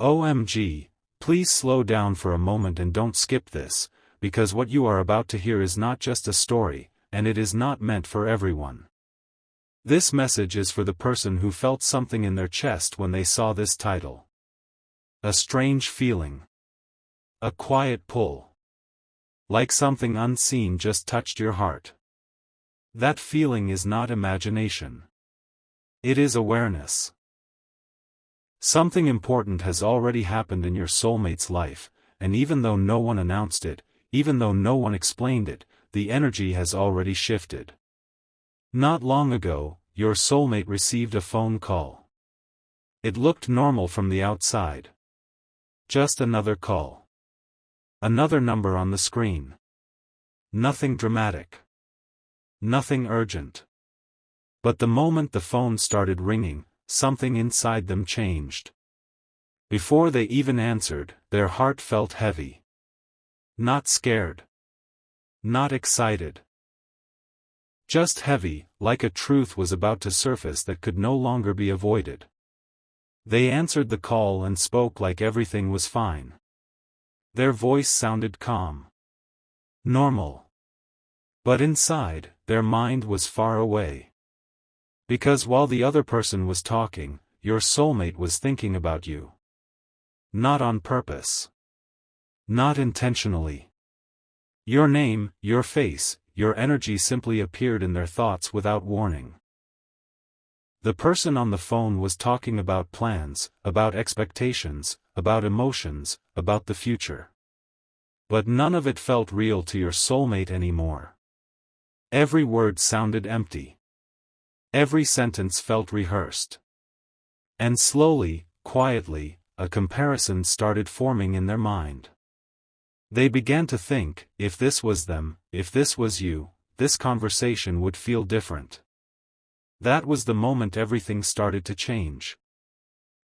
OMG, please slow down for a moment and don't skip this, because what you are about to hear is not just a story, and it is not meant for everyone. This message is for the person who felt something in their chest when they saw this title. A strange feeling. A quiet pull. Like something unseen just touched your heart. That feeling is not imagination. It is awareness. Something important has already happened in your soulmate's life, and even though no one announced it, even though no one explained it, the energy has already shifted. Not long ago, your soulmate received a phone call. It looked normal from the outside. Just another call. Another number on the screen. Nothing dramatic. Nothing urgent. But the moment the phone started ringing, something inside them changed. Before they even answered, their heart felt heavy. Not scared. Not excited. Just heavy, like a truth was about to surface that could no longer be avoided. They answered the call and spoke like everything was fine. Their voice sounded calm. Normal. But inside, their mind was far away. Because while the other person was talking, your soulmate was thinking about you. Not on purpose. Not intentionally. Your name, your face, your energy simply appeared in their thoughts without warning. The person on the phone was talking about plans, about expectations, about emotions, about the future. But none of it felt real to your soulmate anymore. Every word sounded empty. Every sentence felt rehearsed. And slowly, quietly, a comparison started forming in their mind. They began to think, if this was them, if this was you, this conversation would feel different. That was the moment everything started to change.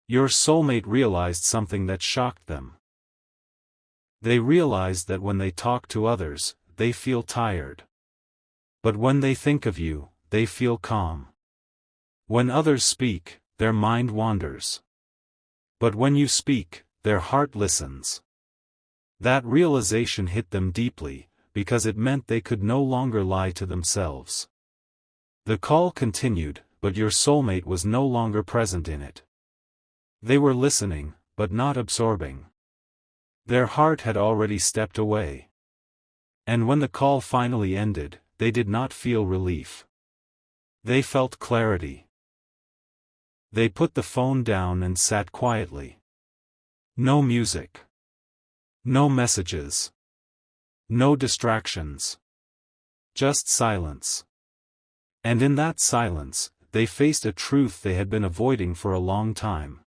Your soulmate realized something that shocked them. They realized that when they talk to others, they feel tired. But when they think of you, they feel calm. When others speak, their mind wanders. But when you speak, their heart listens. That realization hit them deeply, because it meant they could no longer lie to themselves. The call continued, but your soulmate was no longer present in it. They were listening, but not absorbing. Their heart had already stepped away. And when the call finally ended, they did not feel relief. They felt clarity. They put the phone down and sat quietly. No music. No messages. No distractions. Just silence. And in that silence, they faced a truth they had been avoiding for a long time.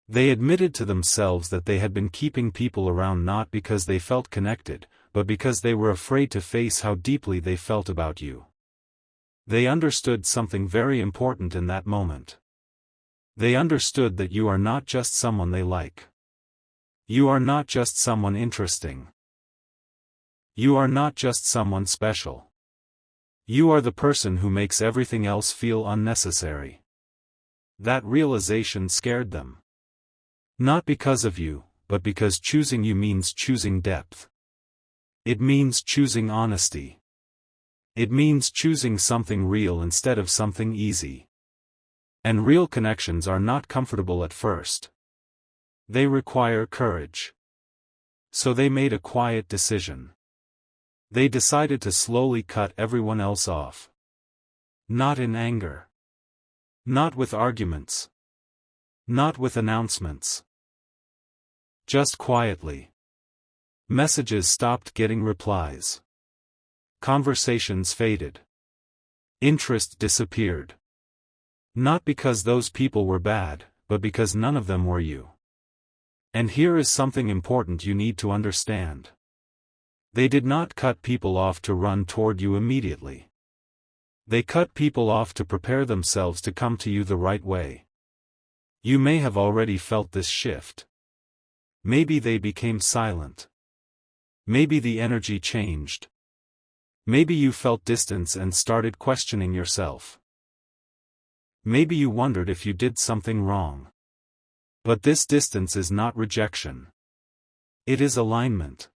They admitted to themselves that they had been keeping people around not because they felt connected, but because they were afraid to face how deeply they felt about you. They understood something very important in that moment. They understood that you are not just someone they like. You are not just someone interesting. You are not just someone special. You are the person who makes everything else feel unnecessary. That realization scared them. Not because of you, but because choosing you means choosing depth. It means choosing honesty. It means choosing something real instead of something easy. And real connections are not comfortable at first. They require courage. So they made a quiet decision. They decided to slowly cut everyone else off. Not in anger. Not with arguments. Not with announcements. Just quietly. Messages stopped getting replies. Conversations faded. Interest disappeared. Not because those people were bad, but because none of them were you. And here is something important you need to understand. They did not cut people off to run toward you immediately. They cut people off to prepare themselves to come to you the right way. You may have already felt this shift. Maybe they became silent. Maybe the energy changed. Maybe you felt distance and started questioning yourself. Maybe you wondered if you did something wrong. But this distance is not rejection. It is alignment.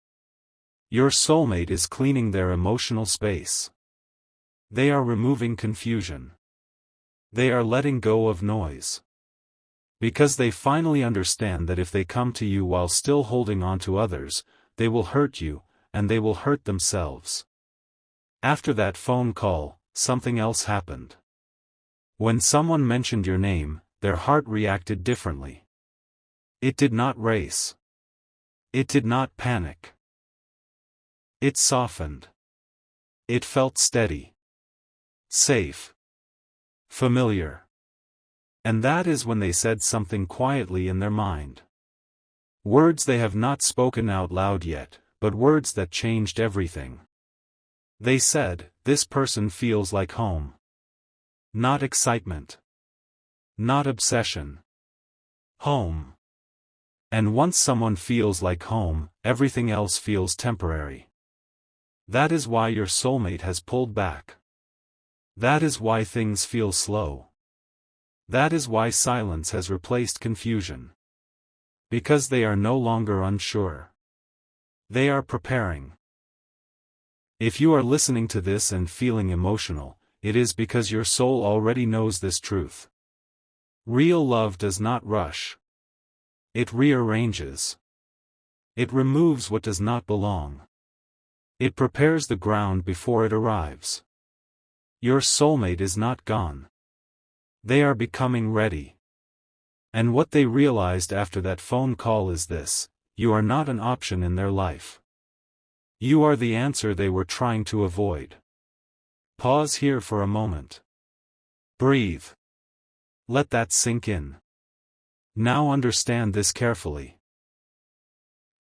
Your soulmate is cleaning their emotional space. They are removing confusion. They are letting go of noise. Because they finally understand that if they come to you while still holding on to others, they will hurt you, and they will hurt themselves. After that phone call, something else happened. When someone mentioned your name, their heart reacted differently. It did not race. It did not panic. It softened. It felt steady. Safe. Familiar. And that is when they said something quietly in their mind. Words they have not spoken out loud yet, but words that changed everything. They said, "This person feels like home." Not excitement. Not obsession. Home. And once someone feels like home, everything else feels temporary. That is why your soulmate has pulled back. That is why things feel slow. That is why silence has replaced confusion. Because they are no longer unsure. They are preparing. If you are listening to this and feeling emotional, it is because your soul already knows this truth. Real love does not rush. It rearranges. It removes what does not belong. It prepares the ground before it arrives. Your soulmate is not gone. They are becoming ready. And what they realized after that phone call is this: you are not an option in their life. You are the answer they were trying to avoid. Pause here for a moment. Breathe. Let that sink in. Now understand this carefully.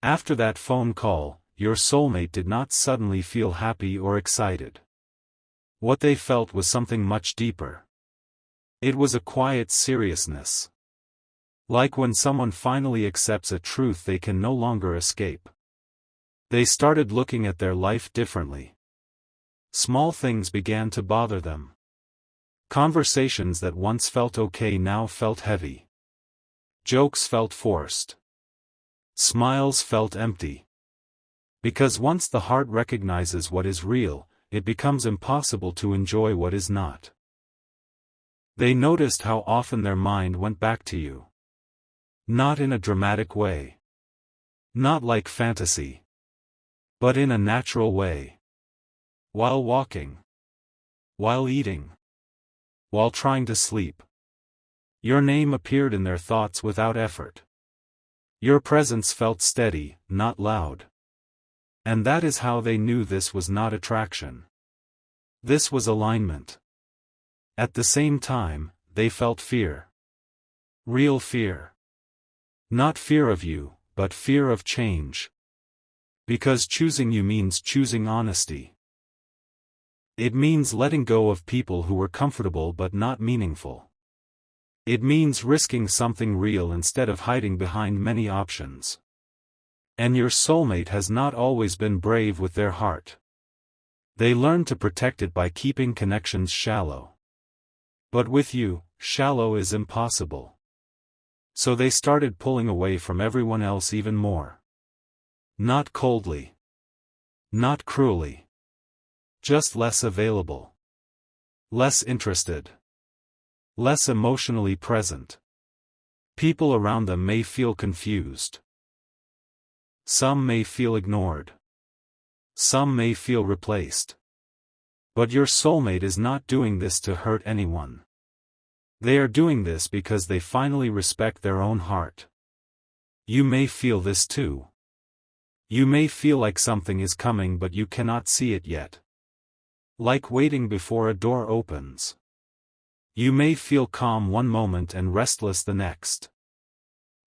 After that phone call, your soulmate did not suddenly feel happy or excited. What they felt was something much deeper. It was a quiet seriousness. Like when someone finally accepts a truth they can no longer escape. They started looking at their life differently. Small things began to bother them. Conversations that once felt okay now felt heavy. Jokes felt forced. Smiles felt empty. Because once the heart recognizes what is real, it becomes impossible to enjoy what is not. They noticed how often their mind went back to you. Not in a dramatic way. Not like fantasy. But in a natural way. While walking. While eating. While trying to sleep. Your name appeared in their thoughts without effort. Your presence felt steady, not loud. And that is how they knew this was not attraction. This was alignment. At the same time, they felt fear. Real fear. Not fear of you, but fear of change. Because choosing you means choosing honesty. It means letting go of people who were comfortable but not meaningful. It means risking something real instead of hiding behind many options. And your soulmate has not always been brave with their heart. They learned to protect it by keeping connections shallow. But with you, shallow is impossible. So they started pulling away from everyone else even more. Not coldly. Not cruelly. Just less available. Less interested. Less emotionally present. People around them may feel confused. Some may feel ignored. Some may feel replaced. But your soulmate is not doing this to hurt anyone. They are doing this because they finally respect their own heart. You may feel this too. You may feel like something is coming but you cannot see it yet. Like waiting before a door opens. You may feel calm one moment and restless the next.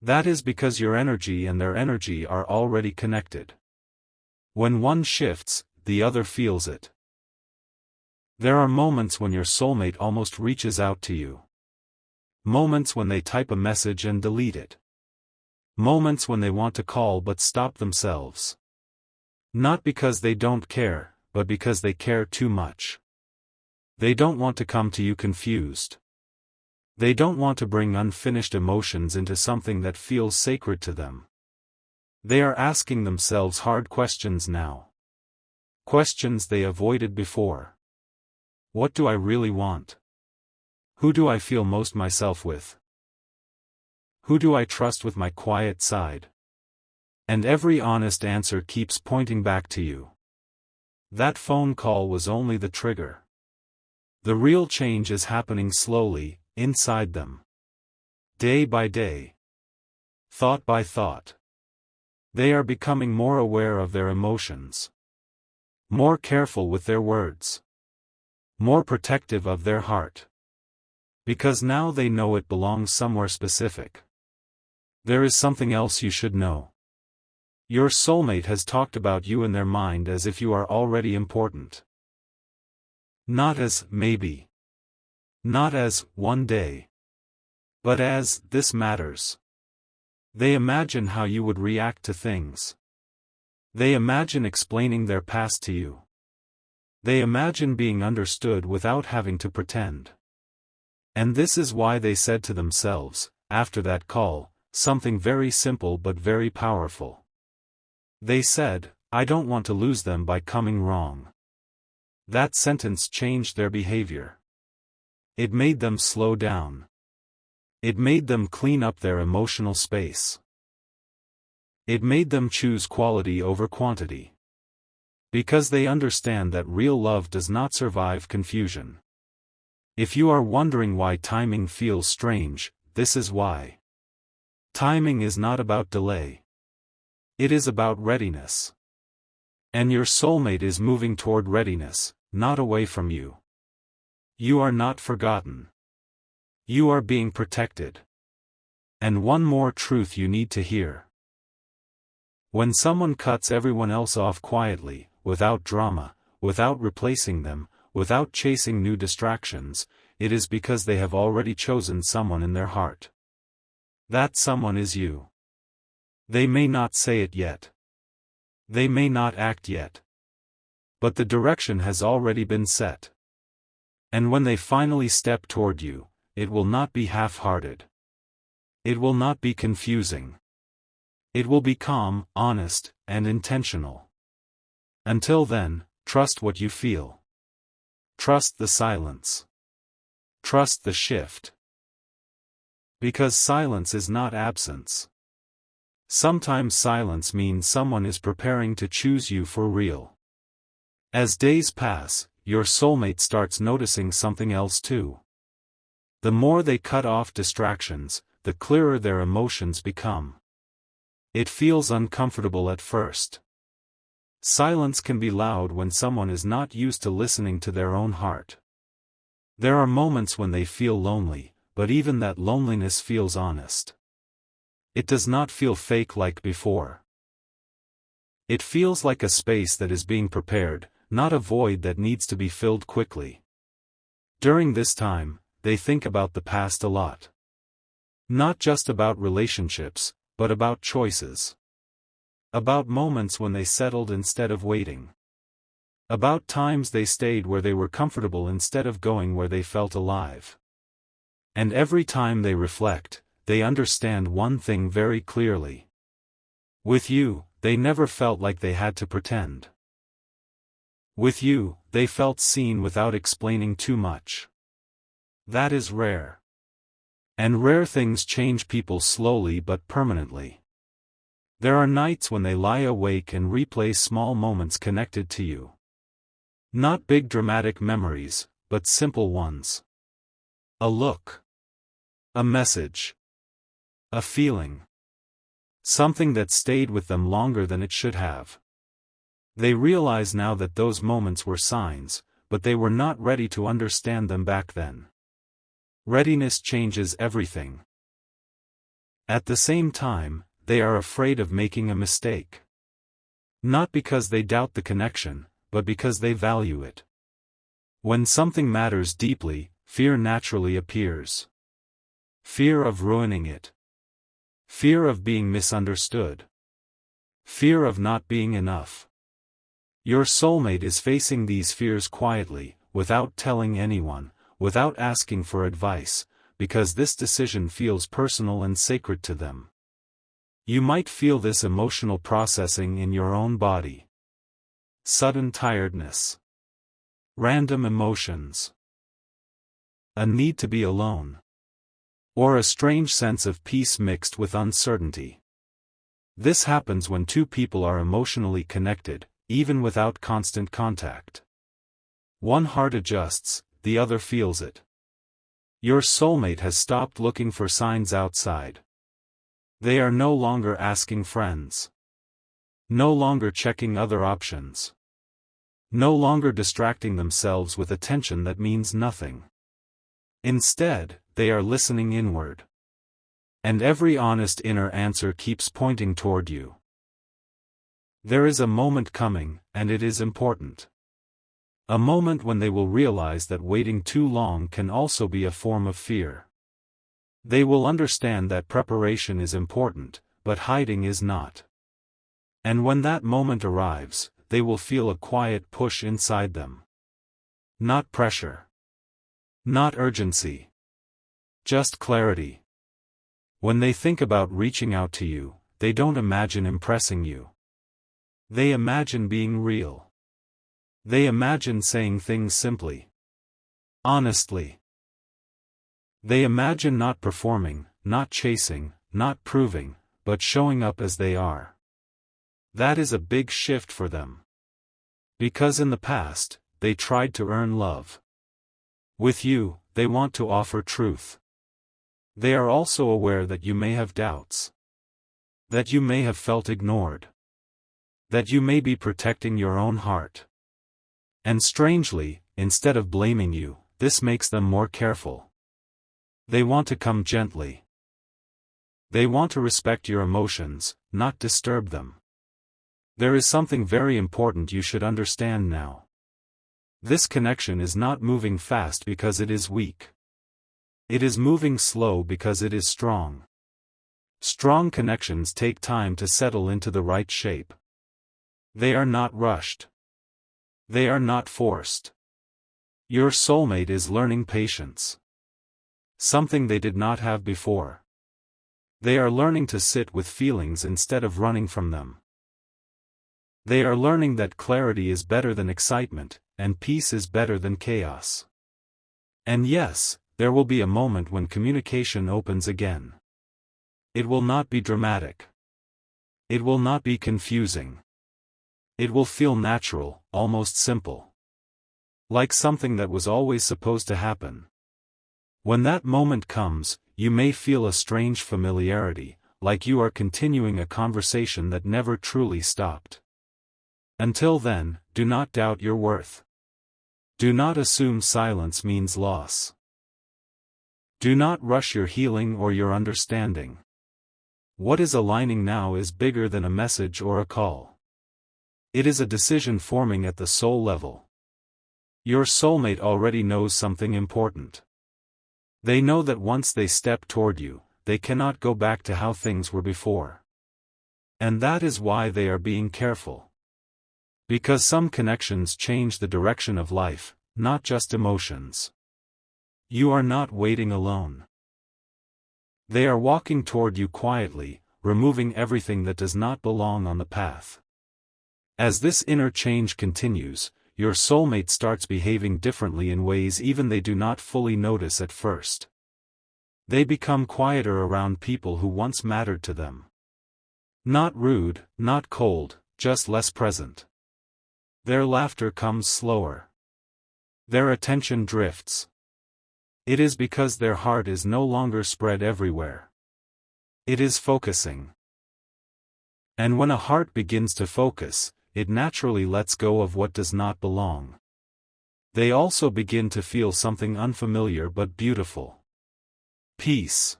That is because your energy and their energy are already connected. When one shifts, the other feels it. There are moments when your soulmate almost reaches out to you. Moments when they type a message and delete it. Moments when they want to call but stop themselves. Not because they don't care, but because they care too much. They don't want to come to you confused. They don't want to bring unfinished emotions into something that feels sacred to them. They are asking themselves hard questions now. Questions they avoided before. What do I really want? Who do I feel most myself with? Who do I trust with my quiet side? And every honest answer keeps pointing back to you. That phone call was only the trigger. The real change is happening slowly, inside them. Day by day. Thought by thought. They are becoming more aware of their emotions. More careful with their words. More protective of their heart. Because now they know it belongs somewhere specific. There is something else you should know. Your soulmate has talked about you in their mind as if you are already important. Not as, maybe. Not as, one day. But as, this matters. They imagine how you would react to things. They imagine explaining their past to you. They imagine being understood without having to pretend. And this is why they said to themselves, after that call, something very simple but very powerful. They said, I don't want to lose them by coming wrong. That sentence changed their behavior. It made them slow down. It made them clean up their emotional space. It made them choose quality over quantity. Because they understand that real love does not survive confusion. If you are wondering why timing feels strange, this is why. Timing is not about delay. It is about readiness. And your soulmate is moving toward readiness, not away from you. You are not forgotten. You are being protected. And one more truth you need to hear. When someone cuts everyone else off quietly, without drama, without replacing them, without chasing new distractions, it is because they have already chosen someone in their heart. That someone is you. They may not say it yet. They may not act yet. But the direction has already been set. And when they finally step toward you, it will not be half-hearted. It will not be confusing. It will be calm, honest, and intentional. Until then, trust what you feel. Trust the silence. Trust the shift. Because silence is not absence. Sometimes silence means someone is preparing to choose you for real. As days pass, your soulmate starts noticing something else too. The more they cut off distractions, the clearer their emotions become. It feels uncomfortable at first. Silence can be loud when someone is not used to listening to their own heart. There are moments when they feel lonely, but even that loneliness feels honest. It does not feel fake like before. It feels like a space that is being prepared, not a void that needs to be filled quickly. During this time, they think about the past a lot. Not just about relationships, but about choices. About moments when they settled instead of waiting. About times they stayed where they were comfortable instead of going where they felt alive. And every time they reflect, they understand one thing very clearly. With you, they never felt like they had to pretend. With you, they felt seen without explaining too much. That is rare. And rare things change people slowly but permanently. There are nights when they lie awake and replay small moments connected to you. Not big dramatic memories, but simple ones. A look. A message. A feeling. Something that stayed with them longer than it should have. They realize now that those moments were signs, but they were not ready to understand them back then. Readiness changes everything. At the same time, they are afraid of making a mistake. Not because they doubt the connection, but because they value it. When something matters deeply, fear naturally appears. Fear of ruining it. Fear of being misunderstood. Fear of not being enough. Your soulmate is facing these fears quietly, without telling anyone, without asking for advice, because this decision feels personal and sacred to them. You might feel this emotional processing in your own body. Sudden tiredness. Random emotions. A need to be alone. Or a strange sense of peace mixed with uncertainty. This happens when two people are emotionally connected, even without constant contact. One heart adjusts, the other feels it. Your soulmate has stopped looking for signs outside. They are no longer asking friends. No longer checking other options. No longer distracting themselves with attention that means nothing. Instead, they are listening inward. And every honest inner answer keeps pointing toward you. There is a moment coming, and it is important. A moment when they will realize that waiting too long can also be a form of fear. They will understand that preparation is important, but hiding is not. And when that moment arrives, they will feel a quiet push inside them. Not pressure. Not urgency. Just clarity. When they think about reaching out to you, they don't imagine impressing you. They imagine being real. They imagine saying things simply. Honestly. They imagine not performing, not chasing, not proving, but showing up as they are. That is a big shift for them. Because in the past, they tried to earn love. With you, they want to offer truth. They are also aware that you may have doubts. That you may have felt ignored. That you may be protecting your own heart. And strangely, instead of blaming you, this makes them more careful. They want to come gently. They want to respect your emotions, not disturb them. There is something very important you should understand now. This connection is not moving fast because it is weak. It is moving slow because it is strong. Strong connections take time to settle into the right shape. They are not rushed. They are not forced. Your soulmate is learning patience. Something they did not have before. They are learning to sit with feelings instead of running from them. They are learning that clarity is better than excitement, and peace is better than chaos. And yes, there will be a moment when communication opens again. It will not be dramatic. It will not be confusing. It will feel natural, almost simple. Like something that was always supposed to happen. When that moment comes, you may feel a strange familiarity, like you are continuing a conversation that never truly stopped. Until then, do not doubt your worth. Do not assume silence means loss. Do not rush your healing or your understanding. What is aligning now is bigger than a message or a call. It is a decision forming at the soul level. Your soulmate already knows something important. They know that once they step toward you, they cannot go back to how things were before. And that is why they are being careful. Because some connections change the direction of life, not just emotions. You are not waiting alone. They are walking toward you quietly, removing everything that does not belong on the path. As this inner change continues, your soulmate starts behaving differently in ways even they do not fully notice at first. They become quieter around people who once mattered to them. Not rude, not cold, just less present. Their laughter comes slower. Their attention drifts. It is because their heart is no longer spread everywhere. It is focusing. And when a heart begins to focus, it naturally lets go of what does not belong. They also begin to feel something unfamiliar but beautiful. Peace.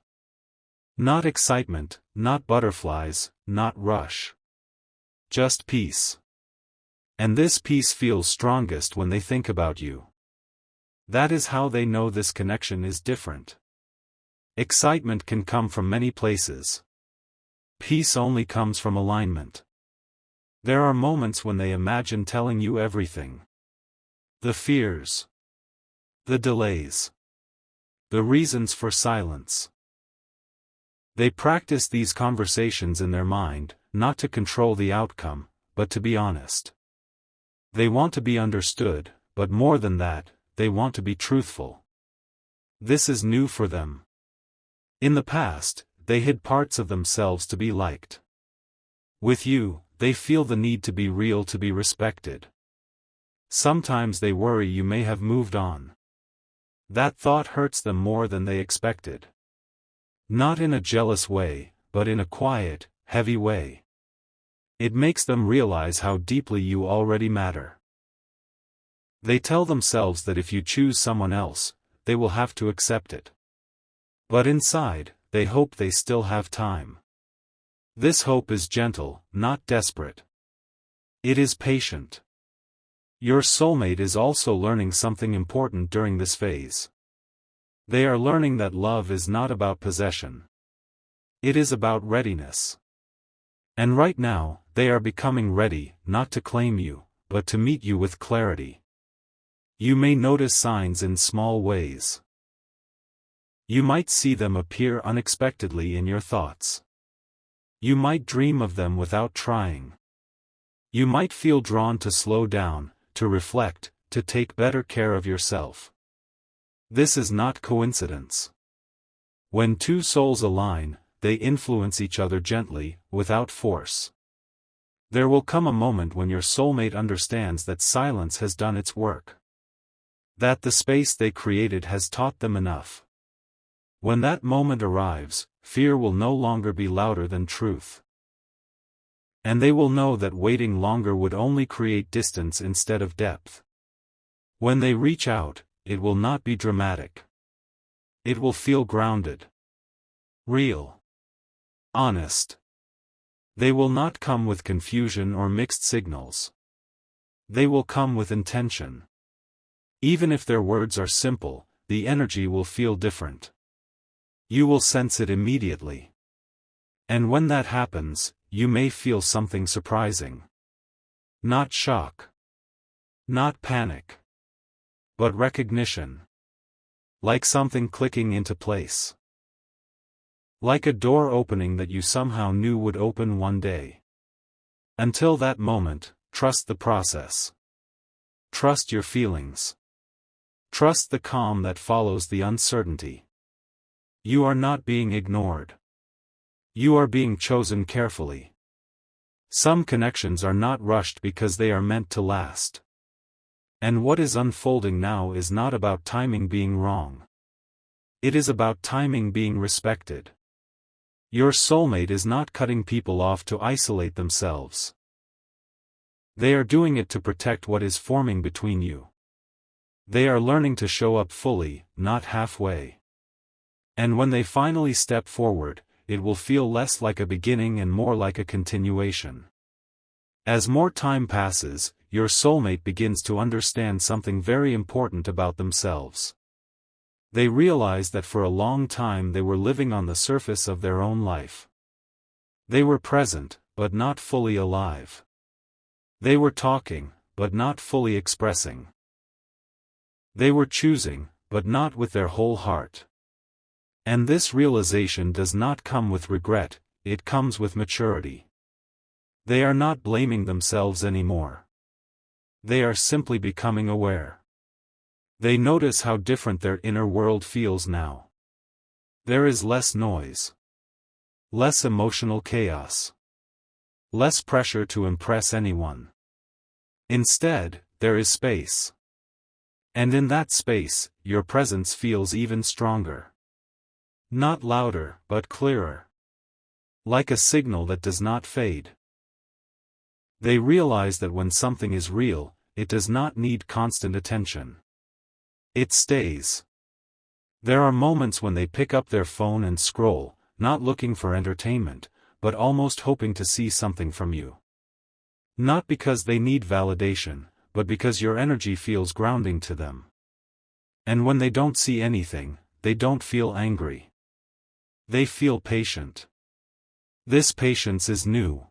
Not excitement, not butterflies, not rush. Just peace. And this peace feels strongest when they think about you. That is how they know this connection is different. Excitement can come from many places. Peace only comes from alignment. There are moments when they imagine telling you everything. The fears. The delays. The reasons for silence. They practice these conversations in their mind, not to control the outcome, but to be honest. They want to be understood, but more than that, they want to be truthful. This is new for them. In the past, they hid parts of themselves to be liked. With you, they feel the need to be real, to be respected. Sometimes they worry you may have moved on. That thought hurts them more than they expected. Not in a jealous way, but in a quiet, heavy way. It makes them realize how deeply you already matter. They tell themselves that if you choose someone else, they will have to accept it. But inside, they hope they still have time. This hope is gentle, not desperate. It is patient. Your soulmate is also learning something important during this phase. They are learning that love is not about possession. It is about readiness. And right now, they are becoming ready, not to claim you, but to meet you with clarity. You may notice signs in small ways. You might see them appear unexpectedly in your thoughts. You might dream of them without trying. You might feel drawn to slow down, to reflect, to take better care of yourself. This is not coincidence. When two souls align, they influence each other gently, without force. There will come a moment when your soulmate understands that silence has done its work. That the space they created has taught them enough. When that moment arrives, fear will no longer be louder than truth. And they will know that waiting longer would only create distance instead of depth. When they reach out, it will not be dramatic. It will feel grounded. Real. Honest. They will not come with confusion or mixed signals. They will come with intention. Even if their words are simple, the energy will feel different. You will sense it immediately. And when that happens, you may feel something surprising. Not shock. Not panic. But recognition. Like something clicking into place. Like a door opening that you somehow knew would open one day. Until that moment, trust the process. Trust your feelings. Trust the calm that follows the uncertainty. You are not being ignored. You are being chosen carefully. Some connections are not rushed because they are meant to last. And what is unfolding now is not about timing being wrong. It is about timing being respected. Your soulmate is not cutting people off to isolate themselves. They are doing it to protect what is forming between you. They are learning to show up fully, not halfway. And when they finally step forward, it will feel less like a beginning and more like a continuation. As more time passes, your soulmate begins to understand something very important about themselves. They realize that for a long time they were living on the surface of their own life. They were present, but not fully alive. They were talking, but not fully expressing. They were choosing, but not with their whole heart. And this realization does not come with regret, it comes with maturity. They are not blaming themselves anymore. They are simply becoming aware. They notice how different their inner world feels now. There is less noise. Less emotional chaos. Less pressure to impress anyone. Instead, there is space. And in that space, your presence feels even stronger. Not louder, but clearer. Like a signal that does not fade. They realize that when something is real, it does not need constant attention. It stays. There are moments when they pick up their phone and scroll, not looking for entertainment, but almost hoping to see something from you. Not because they need validation, but because your energy feels grounding to them. And when they don't see anything, they don't feel angry. They feel patient. This patience is new.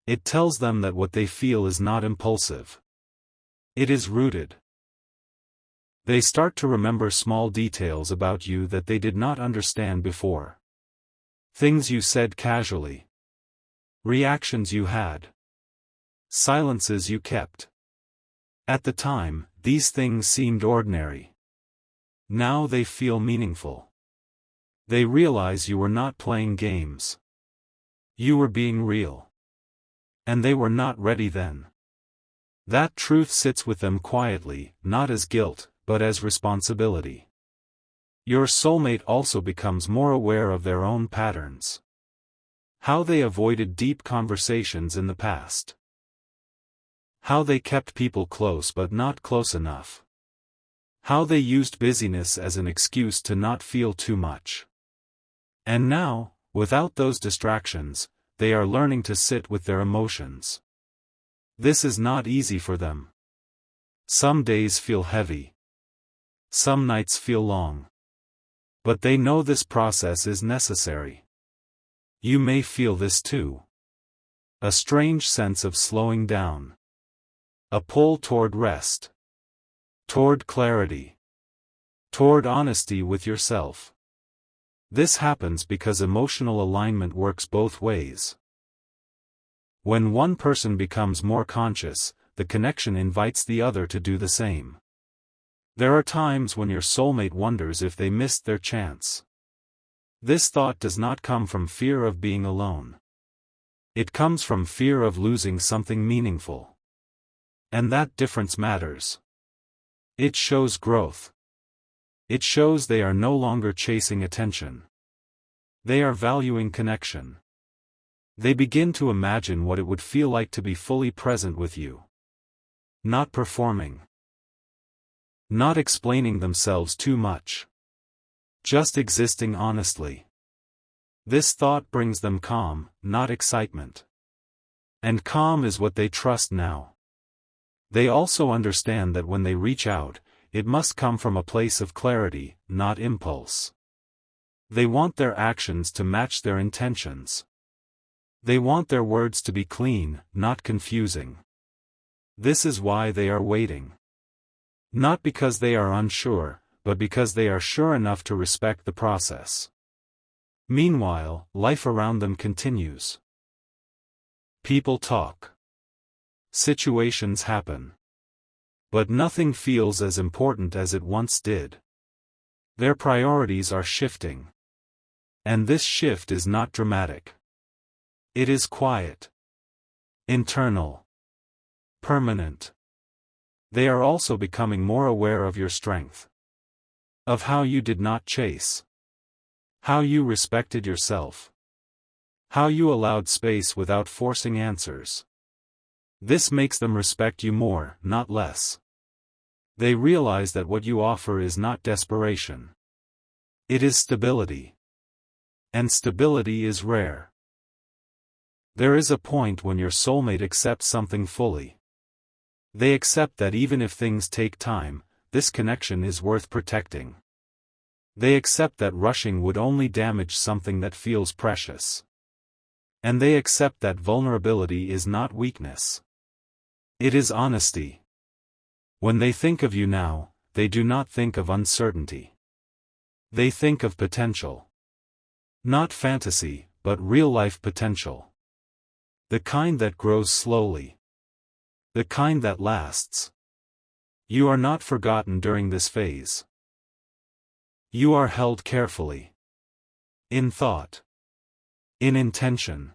It tells them that what they feel is not impulsive. It is rooted. They start to remember small details about you that they did not understand before. Things you said casually. Reactions you had. Silences you kept. At the time, these things seemed ordinary. Now they feel meaningful. They realize you were not playing games. You were being real. And they were not ready then. That truth sits with them quietly, not as guilt, but as responsibility. Your soulmate also becomes more aware of their own patterns. How they avoided deep conversations in the past. How they kept people close but not close enough. How they used busyness as an excuse to not feel too much. And now, without those distractions, they are learning to sit with their emotions. This is not easy for them. Some days feel heavy. Some nights feel long. But they know this process is necessary. You may feel this too. A strange sense of slowing down. A pull toward rest. Toward clarity. Toward honesty with yourself. This happens because emotional alignment works both ways. When one person becomes more conscious, the connection invites the other to do the same. There are times when your soulmate wonders if they missed their chance. This thought does not come from fear of being alone. It comes from fear of losing something meaningful. And that difference matters. It shows growth. It shows they are no longer chasing attention. They are valuing connection. They begin to imagine what it would feel like to be fully present with you. Not performing. Not explaining themselves too much. Just existing honestly. This thought brings them calm, not excitement. And calm is what they trust now. They also understand that when they reach out, it must come from a place of clarity, not impulse. They want their actions to match their intentions. They want their words to be clean, not confusing. This is why they are waiting. Not because they are unsure, but because they are sure enough to respect the process. Meanwhile, life around them continues. People talk. Situations happen. But nothing feels as important as it once did. Their priorities are shifting. And this shift is not dramatic. It is quiet. Internal. Permanent. They are also becoming more aware of your strength. Of how you did not chase. How you respected yourself. How you allowed space without forcing answers. This makes them respect you more, not less. They realize that what you offer is not desperation. It is stability. And stability is rare. There is a point when your soulmate accepts something fully. They accept that even if things take time, this connection is worth protecting. They accept that rushing would only damage something that feels precious. And they accept that vulnerability is not weakness. It is honesty. When they think of you now, they do not think of uncertainty. They think of potential. Not fantasy, but real-life potential. The kind that grows slowly. The kind that lasts. You are not forgotten during this phase. You are held carefully. In thought. In intention.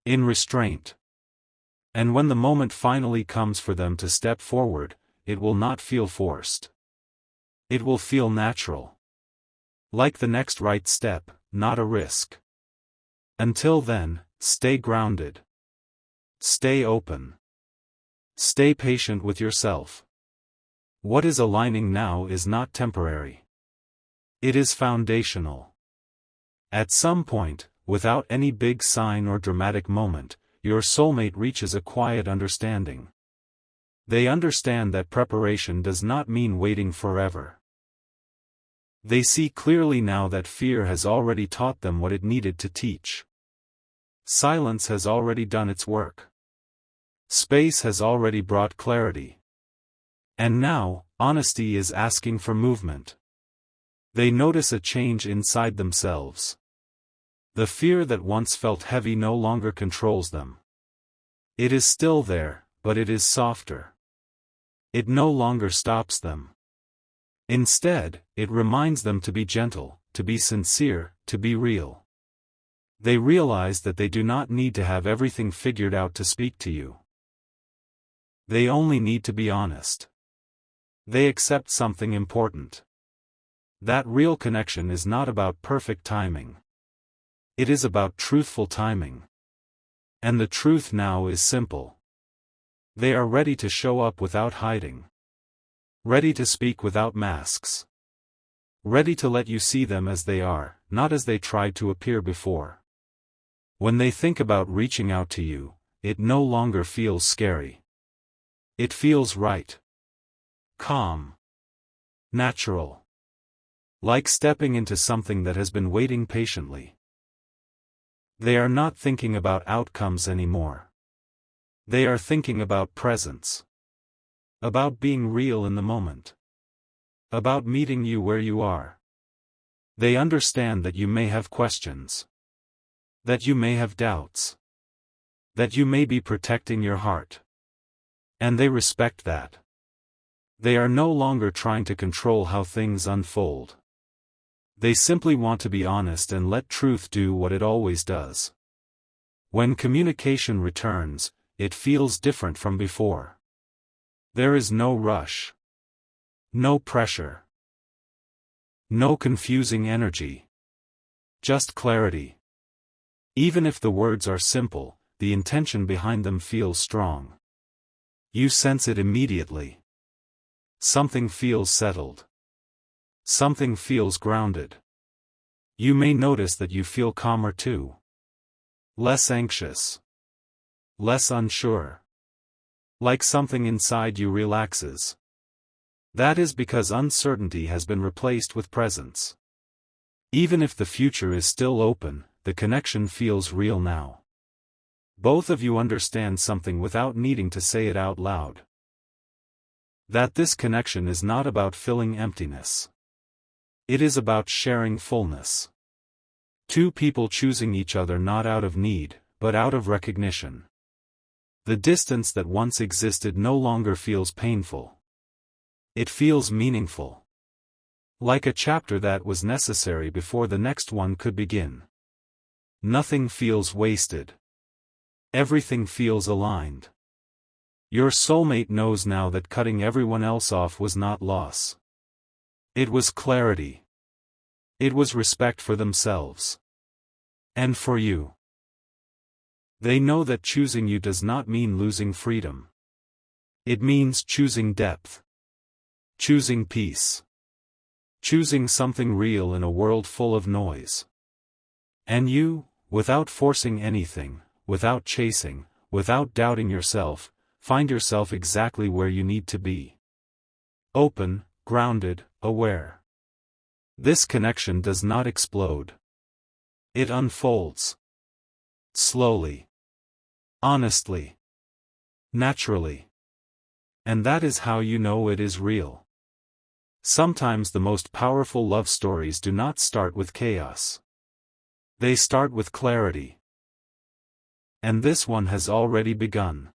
In restraint. And when the moment finally comes for them to step forward, it will not feel forced. It will feel natural. Like the next right step, not a risk. Until then, stay grounded. Stay open. Stay patient with yourself. What is aligning now is not temporary. It is foundational. At some point, without any big sign or dramatic moment, your soulmate reaches a quiet understanding. They understand that preparation does not mean waiting forever. They see clearly now that fear has already taught them what it needed to teach. Silence has already done its work. Space has already brought clarity. And now, Honesty is asking for movement. They notice a change inside themselves. The fear that once felt heavy no longer controls them. It is still there, but it is softer. It no longer stops them. Instead, it reminds them to be gentle, to be sincere, to be real. They realize that they do not need to have everything figured out to speak to you. They only need to be honest. They accept something important. That real connection is not about perfect timing. It is about truthful timing. And the truth now is simple. They are ready to show up without hiding. Ready to speak without masks. Ready to let you see them as they are, not as they tried to appear before. When they think about reaching out to you, it no longer feels scary. It feels right. Calm. Natural. Like stepping into something that has been waiting patiently. They are not thinking about outcomes anymore. They are thinking about presence. About being real in the moment. About meeting you where you are. They understand that you may have questions. That you may have doubts. That you may be protecting your heart. And they respect that. They are no longer trying to control how things unfold. They simply want to be honest and let truth do what it always does. When communication returns, it feels different from before. There is no rush. No pressure. No confusing energy. Just clarity. Even if the words are simple, the intention behind them feels strong. You sense it immediately. Something feels settled. Something feels grounded. You may notice that you feel calmer too. Less anxious. Less unsure. Like something inside you relaxes. That is because uncertainty has been replaced with presence. Even if the future is still open, the connection feels real now. Both of you understand something without needing to say it out loud. That this connection is not about filling emptiness. It is about sharing fullness. Two people choosing each other not out of need, but out of recognition. The distance that once existed no longer feels painful. It feels meaningful. Like a chapter that was necessary before the next one could begin. Nothing feels wasted. Everything feels aligned. Your soulmate knows now that cutting everyone else off was not loss. It was clarity. It was respect for themselves. And for you. They know that choosing you does not mean losing freedom. It means choosing depth. Choosing peace. Choosing something real in a world full of noise. And you, without forcing anything, without chasing, without doubting yourself, find yourself exactly where you need to be. Open, grounded, aware. This connection does not explode. It unfolds. Slowly. Honestly. Naturally. And that is how you know it is real. Sometimes the most powerful love stories do not start with chaos. They start with clarity. And this one has already begun.